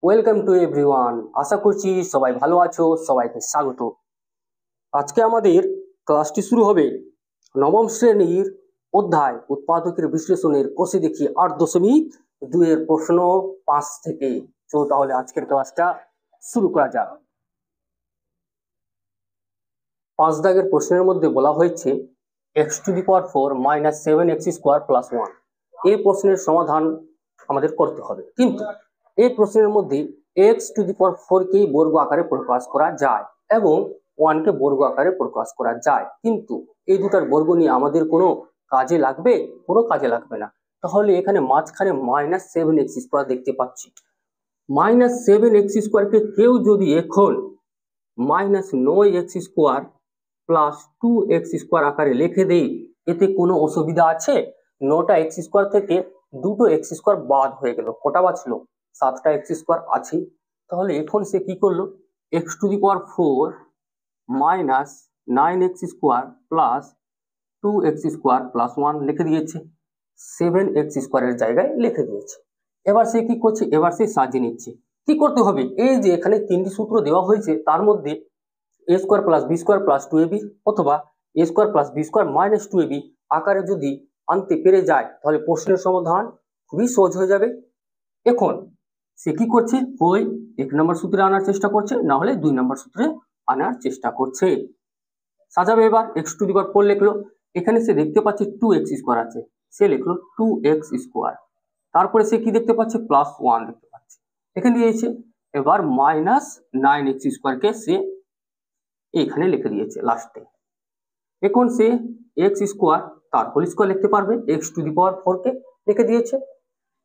Welcome to everyone. আশা করছি সবাই ভালো আছো। সবাইকে স্বাগত। আজকে আমাদের ক্লাসটি শুরু হবে নবম শ্রেণীর অধ্যায় উৎপাদকের বিশ্লেষণের কোষে দেখি 8.2 এর প্রশ্ন 5 থেকে। তো তাহলে আজকের ক্লাসটা শুরু করা যাক। 5 দাগের প্রশ্নের মধ্যে বলা হয়েছে x⁴ - 7x² + 1। এই প্রশ্নের সমাধান আমাদের করতে হবে, কিন্তু এই প্রশ্নের মধ্যে x⁴ কেই বর্গ আকারে প্রকাশ করা যায় এবং 1 কে বর্গ আকারে প্রকাশ করা যায়, কিন্তু এই দুটার বর্গ নিয়ে আমাদের কোনো কাজে লাগবে? কোনো কাজে লাগবে না। তাহলে এখানে মাঝখানে -7x² দেখতে পাচ্ছি। -7x² কে কেউ যদি এখন -9x² + 2x² আকারে লিখে দেই, এতে কোনো অসুবিধা আছে? 9টা x² থেকে 2টো x² বাদ হয়ে গেল, কটা বাঁচলো? 7টা x² আছে। তাহলে এখন সে কি করলো? x⁴ - 9x² + 2x² + 1 লিখে দিয়েছে, 7x² এর জায়গায় লিখে দিয়েছে। এবার সে কি করছে? এবার সে সাজিয়ে নিচ্ছে। কি করতে হবে? এই যে এখানে তিনটি সূত্র দেওয়া হয়েছে, তার মধ্যে a² + b² + 2ab অথবা a² + b² - 2ab আকারে যদি আনতে পেরে যায়, তাহলে প্রশ্নের সমাধান খুবই সহজ হয়ে যাবে। এখন সে কি করছে? ওই 1 নম্বর সূত্রে আনার চেষ্টা করছে, না হলে 2 নম্বর সূত্রে আনার চেষ্টা করছে। সাজাবে। এবার x⁴ লিখলো। এখানে সে দেখতে পাচ্ছে 2x² আছে, সে লিখলো 2x²। তারপরে সে কি দেখতে পাচ্ছে? +1 দেখতে পাচ্ছে, এখানে দিয়েছে। এবার -9x² কে সে এখানে লিখে দিয়েছে লাস্টে। এখন সে x² তার হোল স্কয়ার লিখতে পারবে, x⁴ কে লিখে দিয়েছে,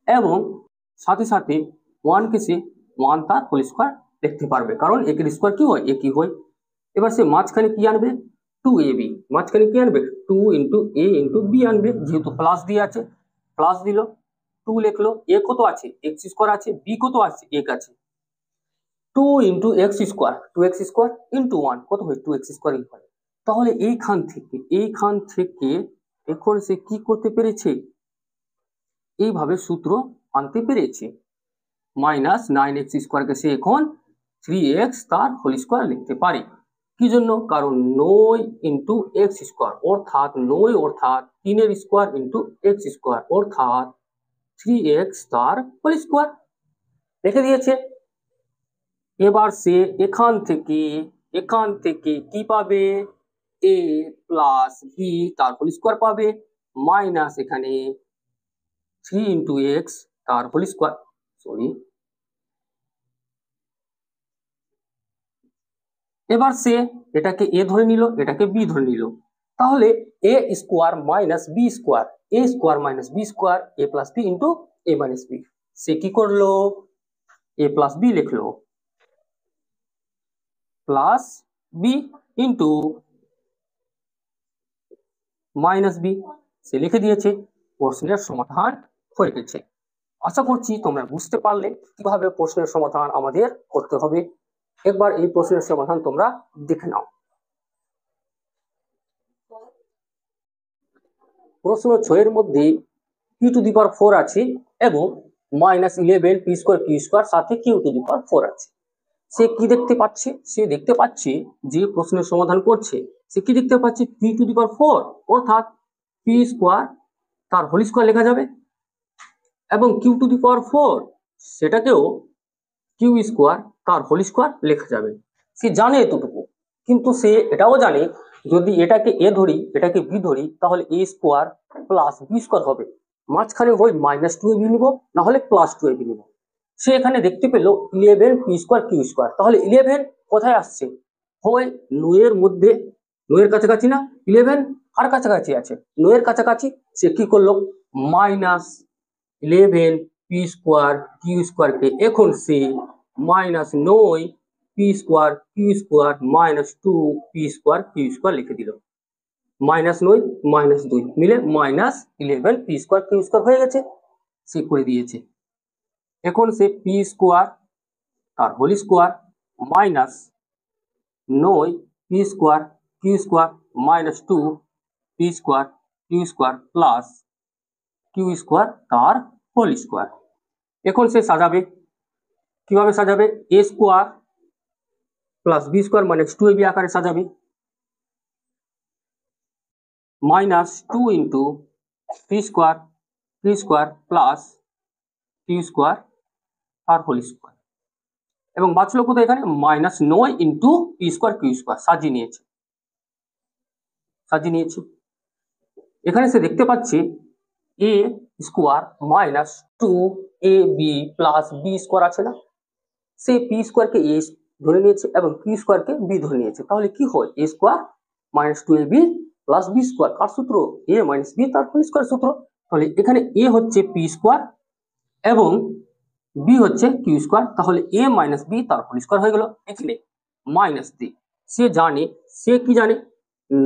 এবং সাথে সাথে 1 কে সে 1 তার হোল স্কয়ার লিখতে পারবে, কারণ একের স্কয়ার কি হয়? একই হয়। এবার সে মাঝখানে কি আনবে? 2ab। মাঝখানে কি আনবে? 2 × a × b আনবে, যেহেতু প্লাস দিয়ে আছে, প্লাস দিল। 2 লিখলো। a কত আছে? x² আছে। b কত আছে? 1 আছে। 2 × x², 2x² × 1 কত হয়? 2x² হয়। তাহলে এইখান থেকে এখন সে কি করতে পেরেছে? এইভাবে সূত্র আনতে পেরেছে। -9x² কে সে এখন 3x তার হোল স্কয়ার লিখতে পারে। কি জন্য? কারণ 9 × x² অর্থাৎ 9 অর্থাৎ 3 এর স্কয়ার × x² অর্থাৎ 3x তার হোল স্কয়ার লিখে দিয়েছে। এবার সে এখান থেকে কি পাবে? a + b তার হোল স্কয়ার পাবে, মাইনাস এখানে 3 × x তার হোল স্কয়ার। এবার সে এটাকে a ধরে নিল, এটাকে b ধরে নিল। তাহলে a² - b², a² - b², a + b × a - b। সে কি করলো? a + b লিখলো, প্লাস b × -b সে লিখে দিয়েছে। প্রশ্নের সমাধান হয়ে গেছে। আশা করছি তোমরা বুঝতে পারলে কিভাবে প্রশ্নের সমাধান আমাদের করতে হবে। একবার এই প্রশ্নের সমাধান তোমরা দেখে নাও। প্রশ্ন 6 এর মধ্যে q⁴ আছে এবং -11 p²q² সাথে q⁴ আছে। সে কি দেখতে পাচ্ছে? সে দেখতে পাচ্ছে যে প্রশ্নের সমাধান করছে, সে কি দেখতে পাচ্ছে? q⁴ অর্থাৎ p² তার হোল স্কয়ার লেখা যাবে, এবং q⁴ সেটাকেও q² তার হোল স্কয়ার লেখা যাবে। সে জানে এতটুকু, কিন্তু সে এটাও জানে যদি এটাকে a ধরি, এটাকে b ধরি, তাহলে a² + b² হবে। মাঝখানে হয় -2ab নিব, না হলে +2ab নিব। সে এখানে দেখতে পেল 11 p²q²। তাহলে 11 কোথায় আসছে? হয় 9 এর মধ্যে, 9 এর কাছাকাছি না? 11 আর কাছাকাছি আছে, 9 এর কাছাকাছি। সে কি করলো? -11 p²q² কে এখন সে -9 p²q² - 2 p²q² লিখে দিল। -9 - 2 মিলে -11 p²q² হয়ে গেছে। সে করে দিয়েছে। এখন সে p² তার whole square -9 p²q² - 2 p²q² plus q² তার হোল স্কয়ার। এখন সে সাজাবে। কিভাবে সাজাবে? A square plus B square minus 2ab আকারে সাজাবে, minus 2 into P square plus Q square আর হোল স্কোয়ার, এবং বাঁচলো কোথায় এখানে? -9 into P square Q square. সাজিয়ে নিয়েছি। এখানে সে দেখতে পাচ্ছে A square minus 2ab plus B square আছে না, সে পি স্কোয়ারকে এ ধরে নিয়েছে এবং কিউ স্কোয়ারকে বি ধরে নিয়েছে। তাহলে কি হয়? A square minus 2ab plus B square, কার সূত্র? এ মাইনাস বি তার হোল স্কোয়ার সূত্র। তাহলে এখানে এ হচ্ছে পি স্কোয়ার এবং বি হচ্ছে কিউ স্কোয়ার, তাহলে এ মাইনাস বি তার হোল স্কোয়ার হয়ে গেল। এখানে মাইনাস দি, সে কি জানে?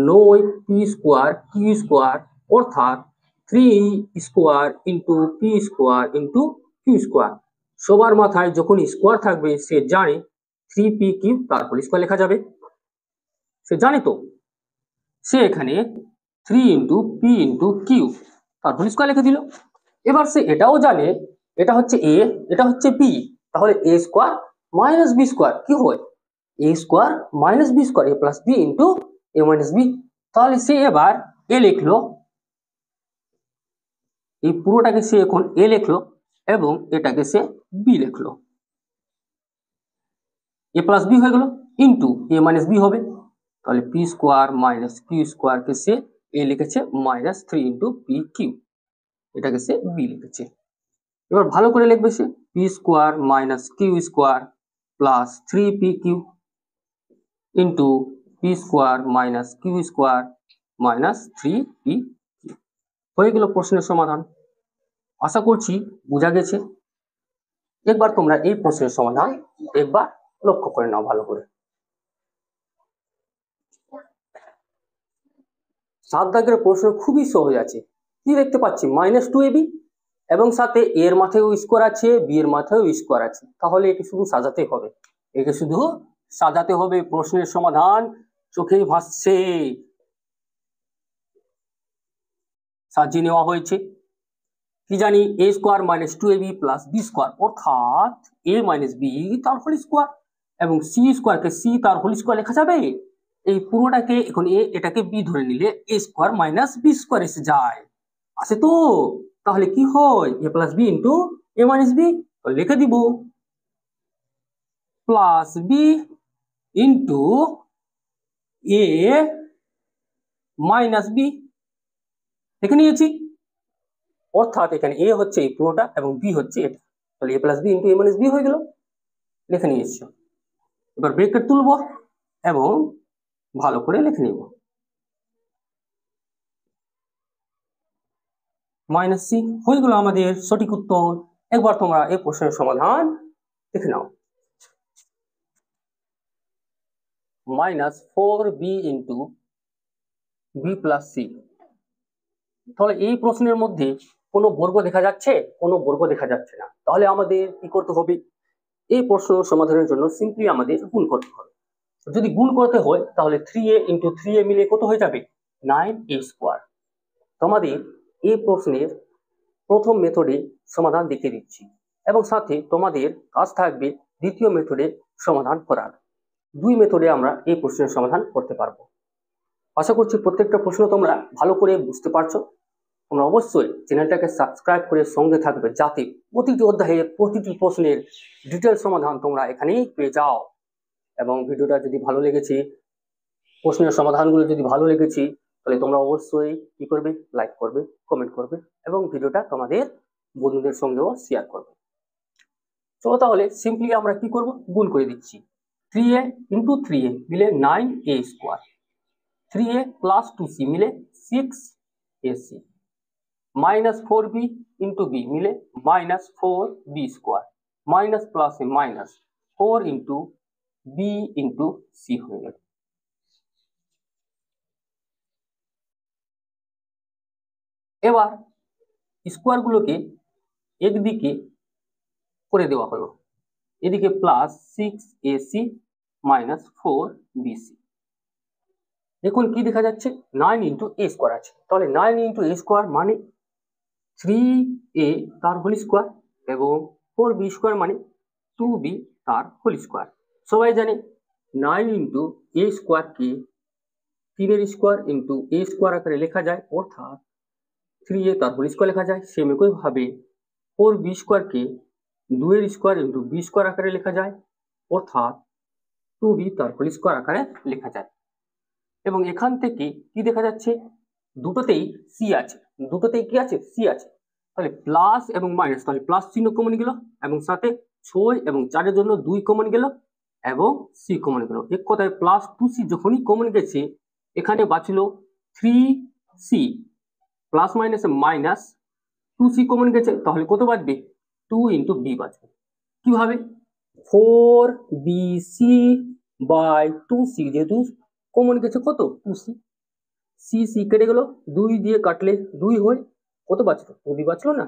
9 পি স্কোয়ার কিউ স্কোয়ার অর্থাৎ 3 square into P square into q square. সবার মাথায় যখন স্কোয়ার থাকবে সে জানে 3p কিউ তার হোল স্কোয়ার লেখা যাবে, সে জানে তো। সে এখানে 3 ইন্টু পি ইন্টু কিউ তার হোল স্কোয়ার লিখে দিল। এবার সে এটাও জানে এটা হচ্ছে এ, এটা হচ্ছে বি, তাহলে এ স্কোয়ার মাইনাস বি স্কোয়ার কি হয়? A square minus B square, A plus B into A minus B. তাহলে সে এবার এ লিখলো, এই পুরোটাকে সে এখন এ লিখলো এবং এটাকে সে বি লিখলো, এ প্লাস বি হয়ে গেল ইন্টু এ মাইনাস বি হবে। তাহলে পি স্কোয়ার মাইনাস কিউ স্কোয়ারকে সে এ লিখেছে মাইনাস 3 ইন্টু পি কিউ, এটাকে সে বি লিখেছে। এবার ভালো করে লিখবে সে P square minus Q square plus 3p Q into P square minus Q square minus 3p Q. হয়ে গেল প্রশ্নের সমাধান। আশা করছি বোঝা গেছে। একবার তোমরা এই প্রশ্নের সমাধান একবার লক্ষ্য করে নাও ভালো করে। 7 দাগের প্রশ্ন খুবই সহজ আছে। কি দেখতে পাচ্ছি? -2ab এবং সাথে এর মাথায় স্কোয়ার আছে, বি এর মাথায় স্কোয়ার আছে। তাহলে একে শুধু সাজাতে হবে। প্রশ্নের সমাধান চোখেই ভাসছে, সাজিয়ে নেওয়া হয়েছে। কি জানি? A square minus 2ab plus B square অর্থাৎ এ মাইনাস বি তার হোল স্কোয়ার, এবং সি স্কোয়ারকে সি তার হোল স্কোয়ার লেখা যাবে। এই পুরোটাকে এখন এটাকে বি ধরে নিলে A square minus B square এসে যায়, আসে তো। তাহলে কি হয়? A plus B into A minus B, লিখে দিব plus B into A minus B, লিখে নিয়েছি। অর্থাৎ এখানে এ হচ্ছে এই পুরোটা এবং বি হচ্ছে এটা, তাহলে এ plus B into A minus b হয়ে গেল, লিখে নিয়েছি। এবার ব্রেকেট তুলবো এবং ভালো করে লিখে নিব মাইনাস সি। হয়ে গেল আমাদের সঠিক উত্তর। একবার তোমরা এই প্রশ্নের সমাধান দেখে নাও। -4b into b plus c. তাহলে এই প্রশ্নের মধ্যে কোনো বর্গ দেখা যাচ্ছে? কোনো বর্গ দেখা যাচ্ছে না। তাহলে আমাদের কি করতে হবে? এই প্রশ্ন সমাধানের জন্য সিম্পলি আমাদের গুণ করতে হবে। যদি গুণ করতে হয় তাহলে 3a ইন্টু 3a মিলে কত হয়ে যাবে? 9a square. তোমাদের এই প্রশ্নের প্রথম মেথডে সমাধান দেখিয়ে দিচ্ছি এবং সাথে তোমাদের কাজ থাকবে দ্বিতীয় মেথডে সমাধান করার। দুই মেথডে আমরা এই প্রশ্নের সমাধান করতে পারবো। আশা করছি প্রত্যেকটা প্রশ্ন তোমরা ভালো করে বুঝতে পারছো। তোমরা অবশ্যই চ্যানেলটাকে সাবস্ক্রাইব করে সঙ্গে থাকবে, যাতে প্রতিটি অধ্যায়ে প্রতিটি প্রশ্নের ডিটেল সমাধান তোমরা এখানেই পেয়ে যাও। এবং ভিডিওটা যদি ভালো লেগেছে, প্রশ্নের সমাধানগুলো যদি ভালো লেগেছে, তাহলে তোমরা অবশ্যই কি করবে? লাইক করবে, কমেন্ট করবে এবং ভিডিওটা তোমাদের বন্ধুদের সঙ্গেও শেয়ার করবে। চলো তাহলে সিম্পলি আমরা কি করব? গুণ করে দিচ্ছি। 3a ইন্টু 3a মিলে 9a square, 3a plus 2c মিলে 6ac, minus 4b into b মিলে -4b স্কোয়ার, মাইনাস প্লাসে minus 4 into b into c হয়ে গেল। এবার স্কোয়ারগুলোকে একদিকে করে দেওয়া হলো, এদিকে প্লাস 6ac মাইনাস 4bc। দেখুন কি দেখা যাচ্ছে? 9 ইন্টু a স্কোয়ার আছে, তাহলে 9 ইন্টু a স্কোয়ার মানে 3a তার হোল স্কোয়ার এবং 4b স্কোয়ার মানে 2b তার হোল স্কোয়ার। সবাই জানে 9 ইন্টু এ স্কোয়ারকে 3 এর স্কোয়ার ইন্টু এ স্কোয়ার আকারে লেখা যায়, অর্থাৎ 3a তার হোল স্কোয়ার লেখা যায়। সেম একইভাবে 4b স্কোয়ারকে 2 এর স্কোয়ার ইন্টু বি স্কোয়ার আকারে লেখা যায়, অর্থাৎ 2b তার হোল স্কোয়ার আকারে লেখা যায়। এবং এখান থেকে কি দেখা যাচ্ছে, দুটোতেই সি আছে, দুটোতেই কি আছে, সি আছে। তাহলে প্লাস এবং মাইনাস, তাহলে প্লাস চিহ্ন কমন গেল, এবং সাথে 6 এবং 4-এর জন্য 2 কমন গেল এবং সি কমন গেল। এক কথায় প্লাস 2c যখনই কমন গেছে, এখানে বাঁচলো 3c, প্লাস মাইনাসে মাইনাস 2c কমন গেছে, তাহলে কত বাঁচবে, 2 ইন্টু বি বাঁচবে। কিভাবে, 4bc বাই 2c, যেহেতু কমন গেছে কত, 2c, সি সি কেটে গেল, 2 দিয়ে কাটলে 2 হয়, কত বাঁচলো, 2b বাঁচলো না।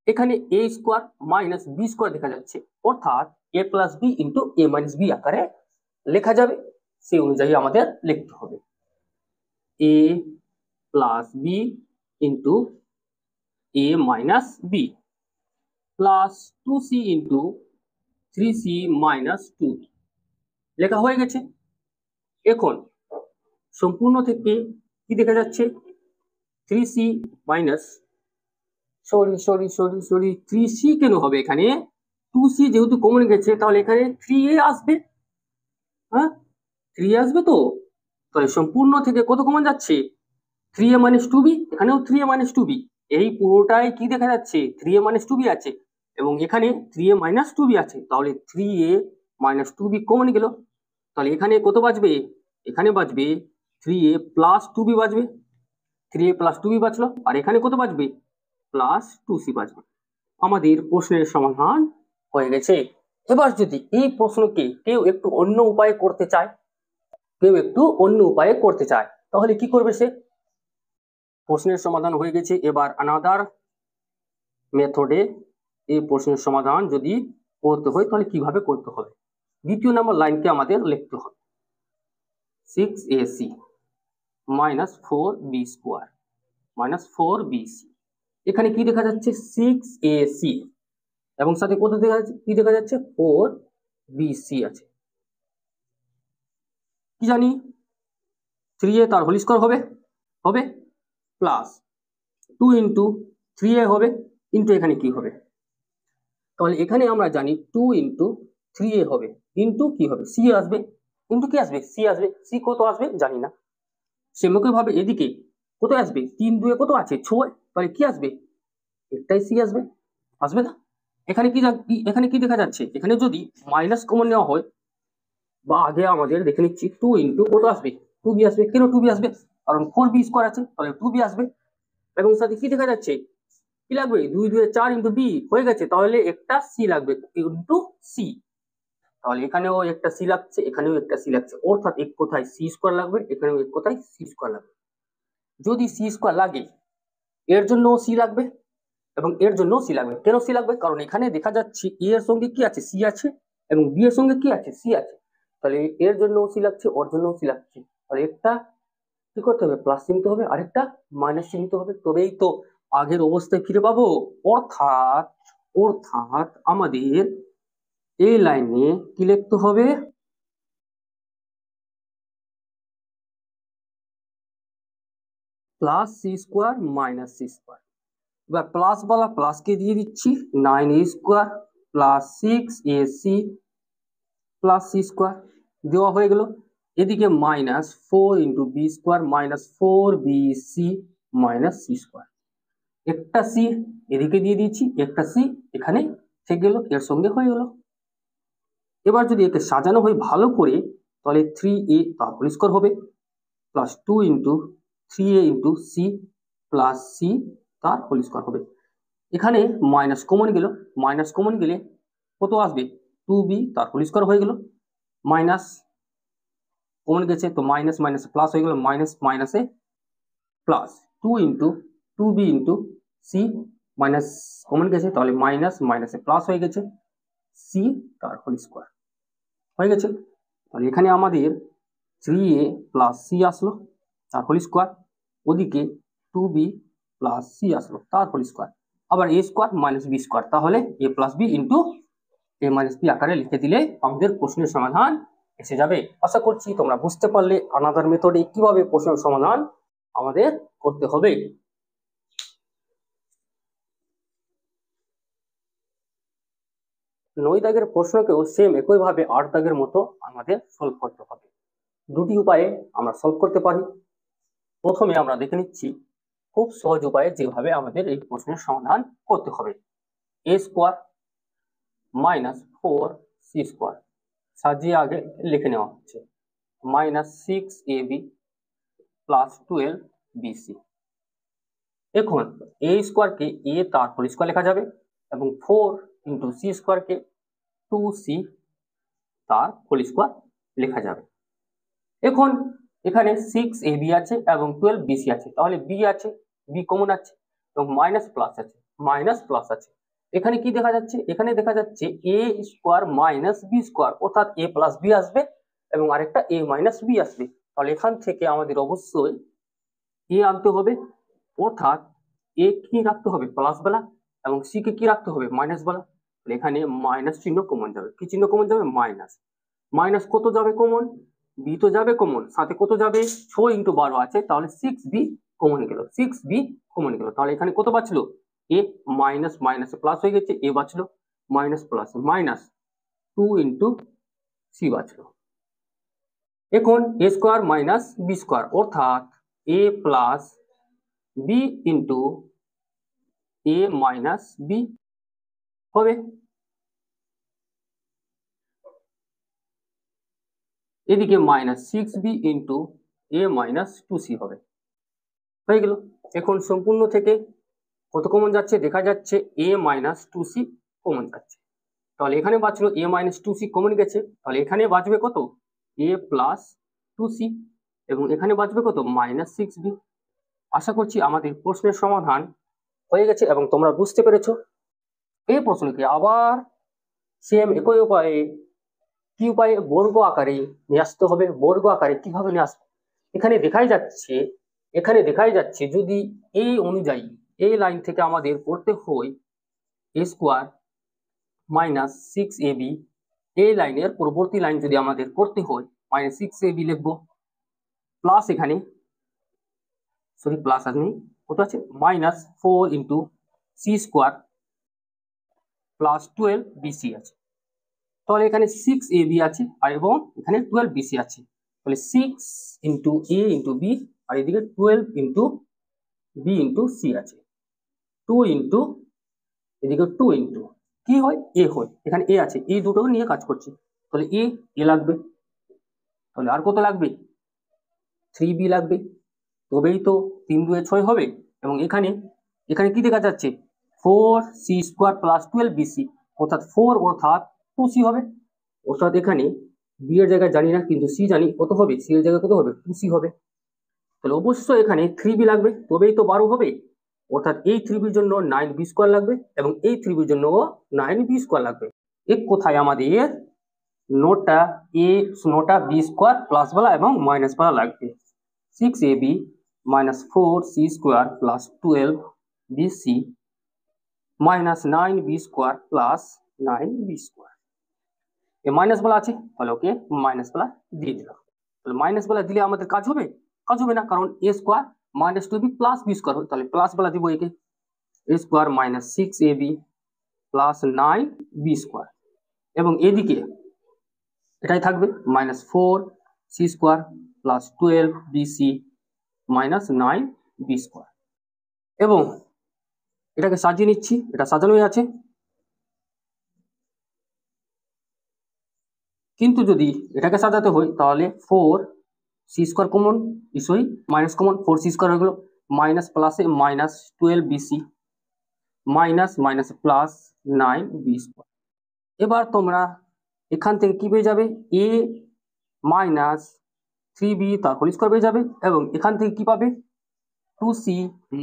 এখানে A square minus B square দেখা যাচ্ছে, অর্থাৎ A plus B into A minus B আকারে লেখা যাবে। সেই অনুযায়ী আমাদের লিখতে হবে A plus B into A minus B plus 2c into 3c minus 2b লেখা হয়ে গেছে। এখন সম্পূর্ণ থেকে কি দেখা যাচ্ছে, 3c মাইনাস, সরি 3c কেন হবে, এখানে 2c যেহেতু কমন গেছে, তাহলে এখানে 3a আসবে, হ্যাঁ 3a আসবে। তো তাহলে সম্পূর্ণ থেকে কত কমন যাচ্ছে, 3a মাইনাস 2b, এখানেও 3a মাইনাস 2b, এই পুরোটাই কি দেখা যাচ্ছে, 3a মাইনাস 2b আছে, এবং এখানে 3a মাইনাস 2b আছে, তাহলে 3a মাইনাস 2b কমন গেল। তাহলে এখানে কত বাঁচবে, এখানে বাঁচবে 3a প্লাস 2b বাঁচবে, 3a প্লাস 2b বাঁচলো, আর এখানে কত বাঁচবে, প্লাস 2c বাঁচবে। আমাদের প্রশ্নের সমাধান হয়ে গেছে। এবার যদি এই প্রশ্নকে কেউ একটু অন্য উপায়ে করতে চায়, তাহলে কি করবে সে, প্রশ্নের সমাধান হয়ে গেছে, এবার আনাদার মেথডে এই প্রশ্নের সমাধান যদি করতে হয়, তাহলে কিভাবে করতে হবে। দ্বিতীয় নম্বর লাইনকে আমাদের লিখতে হবে 6ac minus 4b square minus 4bc। এখানে কি দেখা যাচ্ছে, 6ac, এবং সাথে কত কি দেখা যাচ্ছে, 4bc আছে। কি জানি, 3a তার হোল স্কোয়ার হবে প্লাস 2 ইন্টু 3a হবে, ইন্টু এখানে কি হবে, তাহলে এখানে আমরা জানি 2 ইন্টু 3a হবে, ইন্টু কি হবে, সি আসবে, ইন্টু কি আসবে, সি আসবে, সি কত আসবে জানি না। সেমকই ভাবে এদিকে কত আসবে, 3 2 কত আছে, 6, তাহলে কি আসবে, একটাই সি আসবে, আসবে না। এখানে কি দেখা যাচ্ছে, এখানে যদি মাইনাস কমন নেওয়া হয়, বা আগে আমাদের দেখে নিচ্ছি, 2 ইন্টু কত আসবে, 2b আসবে। কেন 2b আসবে, কারণ 4b স্কোয়ার আছে, তাহলে 2b আসবে। এবং সাথে কি দেখা যাচ্ছে, কি লাগবে, 2 2 4 ইন্টু বি হয়ে গেছে, তাহলে একটা সি লাগবে ইন্টু সি, তাহলে এখানেও একটা সি লাগছে, এখানেও একটা সি লাগছে, অর্থাৎ এক কোথায় সি স্কোয়ার লাগবে, এখানেও এক কোথায় সি স্কোয়ার লাগবে। যদি সি স্কোয়ার লাগে, এর জন্য সি লাগবে এবং এর জন্য সি লাগবে। কেন সি লাগবে, কারণ এখানে দেখা যাচ্ছে এ এর সঙ্গে কি আছে, সি আছে, এবং বি এর সঙ্গে কি আছে, সি আছে, তাহলে এর জন্য সি লাগছে, ওর জন্য সি লাগছে, তাহলে একটা কি করতে হবে, প্লাস চিনতে হবে, আরেকটা মাইনাস চিনতে হবে, তবেই তো আগের অবস্থায় ফিরে পাবো। অর্থাৎ আমাদের এই লাইনে কি লিখতে হবে, plus c square minus c square. এবার প্লাস বলা প্লাসকে দিয়ে দিচ্ছি, 9a square plus 6ac plus c square দেওয়া হয়ে গেল। এদিকে minus 4 into b square minus 4bc minus c square, একটা সি এদিকে দিয়ে দিচ্ছি, একটা সি এখানে থেকে গেল, এর সঙ্গে হয়ে গেল। এবার যদি একে সাজানো হয় ভালো করে, তাহলে 3a তার হোল স্কোয়ার হবে plus 2 into 3a into c plus c তার হোল স্কোয়ার হবে। এখানে মাইনাস কমন গেলে কত আসবে, 2b তার হোল স্কোয়ার হয়ে গেল, মাইনাস কমন গেছে তো মাইনাস মাইনাসে প্লাস হয়ে গেল, মাইনাস মাইনাসে plus 2 into 2b into c, minus common গেছে, তাহলে মাইনাস মাইনাসে প্লাস হয়ে গেছে, সি তার হোল স্কোয়ার হয়ে গেছে। তাহলে এখানে আমাদের 3a প্লাস সি আসলো তার হোল স্কোয়ার, ওদিকে 2b প্লাস সি আসলো তার হোল স্কোয়ার। আবার এ স্কোয়ার মাইনাস বি স্কোয়ার, তাহলে এ plus B into A minus B আকারে লিখে দিলে আমাদের প্রশ্নের সমাধান এসে যাবে। আশা করছি তোমরা বুঝতে পারলে আনাদার মেথডে কিভাবে প্রশ্নের সমাধান আমাদের করতে হবে। 9 দাগের প্রশ্নকেও সেম একইভাবে 8 দাগের মতো আমাদের সলভ করতে হবে। দুটি উপায়ে আমরা সলভ করতে পারি। প্রথমে আমরা দেখে নিচ্ছি খুব সহজ উপায়ে যেভাবে আমাদের এই প্রশ্নের সমাধান করতে হবে। এ স্কোয়ার মাইনাস 4c স্কোয়ার সাজিয়ে আগে লিখে নেওয়া হচ্ছে মাইনাস 6ab প্লাস 12bc। এখন এ স্কোয়ারকে এ তার হোল স্কোয়ার লেখা যাবে এবং 4 ইন্টু সি স্কোয়ারকে 2c তার হোল স্কোয়ার লেখা যাবে। এখন এখানে 6ab আছে এবং 12bc আছে, তাহলে b আছে, b কমন আছে এবং মাইনাস প্লাস আছে, মাইনাস প্লাস আছে। এখানে কি দেখা যাচ্ছে? এখানে দেখা যাচ্ছে a square minus B square, অর্থাৎ a প্লাস বি আসবে এবং আরেকটা a মাইনাস বি আসবে। তাহলে এখান থেকে আমাদের অবশ্যই a আনতে হবে, অর্থাৎ a কি রাখতে হবে প্লাস বেলা এবং c কে কি রাখতে হবে মাইনাস বেলা। এখানে মাইনাস চিহ্ন কমন যাবে। কি চিহ্ন কমন যাবে? মাইনাস। মাইনাস কত যাবে কমন? বি তো যাবে কমন, সাথে কত যাবে? 6 ইন্টু 12 আছে, তাহলে 6b কমন গেল, 6b কমন গেল। তাহলে এখানে কত বাঁচলো? এ মাইনাস মাইনাসে প্লাস হয়ে গেছে, এ বাঁচলো minus plus minus 2 into C বাঁচলো। এখন A square minus B square, অর্থাৎ A plus B into A minus B হবে। এদিকে minus 6b into A minus 2c হবে, হয়ে গেল। এখন সম্পূর্ণ থেকে কত কমন যাচ্ছে? দেখা যাচ্ছে এ মাইনাস 2c কমন যাচ্ছে, তাহলে এখানে বাঁচলো এ মাইনাস 2c কমন গেছে, তাহলে এখানে বাঁচবে কত? এ প্লাস 2c এবং এখানে বাঁচবে কত? Minus 6b। আশা করছি আমাদের প্রশ্নের সমাধান হয়ে গেছে এবং তোমরা বুঝতে পেরেছো। এই প্রশ্নকে আবার সেম একই উপায়ে, কি উপায়ে? বর্গ আকারে নিয়ে আসতে হবে। বর্গ আকারে কিভাবে নিয়ে আসবে? এখানে দেখাই যাচ্ছে যদি এই অনুযায়ী এই লাইন থেকে আমাদের করতে হয় এ স্কোয়ার মাইনাস 6ab, এই লাইনের পরবর্তী লাইন যদি আমাদের করতে হয় মাইনাস 6ab লিখবো, প্লাস এখানে সরি প্লাস আসেনি, কত আছে? Minus 4 into c square plus 12bc আছে। তাহলে এখানে 6ab আছে আর এবং এখানে 12bc আছে, তাহলে 6 ইন্টু এ ইন্টু বি আর এদিকে 12 ইন্টু বি ইন্টু সি আছে, 2 ইন্টু এদিকে 2 ইন্টু কি হয়? এ হয়। এখানে এ আছে, এই দুটো নিয়ে কাজ করছি, তাহলে এ লাগবে। তাহলে আর কত লাগবে? 3b লাগবে, তবেই তো 3 2 6 হবে। এবং এখানে কি দেখা যাচ্ছে? 4c স্কোয়ার প্লাস 12bc, অর্থাৎ 4 অর্থাৎ 2c হবে। অর্থাৎ এখানে বি এর জায়গায় জানি না, কিন্তু সি জানি, কত হবে? সি এর জায়গায় কত হবে? 2c হবে। তাহলে অবশ্যই এখানে 3b লাগবে, তবেই তো 12 হবে। অর্থাৎ এই 3bর জন্য 9b স্কোয়ার লাগবে এবং এই 3bর জন্য 9b স্কোয়ার লাগবে। এক কোথায় আমাদের নোটা বি স্কোয়ার প্লাস বেলা এবং মাইনাস বেলা লাগবে। 6ab minus 4c square plus 12bc minus 9b square plus 9b square. A minus বেলা আছে, তাহলে ওকে মাইনাস বেলা দিয়ে দিলাম। তাহলে মাইনাস বেলা দিলে আমাদের কাজ হবে? কাজ হবে না, কারণ A square minus 2b plus B square হয়, তাহলে প্লাস বেলা দিব একে। A square minus 6ab plus 9b square এবং এদিকে এটাই থাকবে minus 4c square plus 12bc minus 9b square. এবং এটাকে সাজিয়ে নিচ্ছি, এটা সাজানোই আছে। কিন্তু যদি এটাকে সাজাতে হয় তাহলে 4c স্কোয়ার কমন, নিশ্চয়ই মাইনাস কমন, 4c স্কোয়ার হয়ে গেল, মাইনাস প্লাসে minus 12bc minus minus plus 9b square. এবার তোমরা এখান থেকে কি পেয়ে যাবে? a মাইনাস 3b তার হোল স্কোয়ার পেয়ে যাবে এবং এখান থেকে কি পাবে? 2c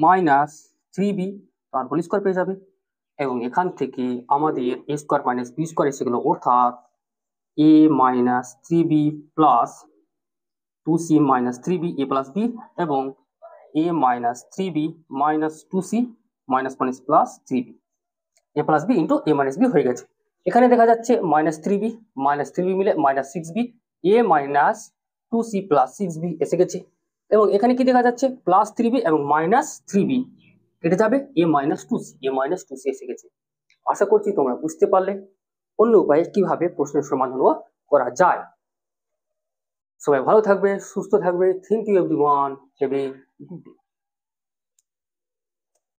মাইনাস 3b তার হোল স্কোয়ার পেয়ে যাবে এবং এখান থেকে আমাদের a square minus b square এসে গেল, অর্থাৎ a minus 3b plus 2c minus 3b a plus b এবং a minus 3b minus 2c minus minus plus 3b, a plus B into a minus b হয়ে গেছে। এখানে দেখা যাচ্ছে -3b মিলে -6b, a minus 2c plus 6b এসে গেছে। এবং এখানে কি দেখা যাচ্ছে +3b এবং -3b কেটে যাবে, a মাইনাস 2c এসে গেছে। আশা করছি তোমরা বুঝতে পারলে অন্য উপায়ে কিভাবে প্রশ্নের সমাধানও করা যায়। সবাই ভালো থাকবে, সুস্থ থাকবে। Thank you everyone, have a good day.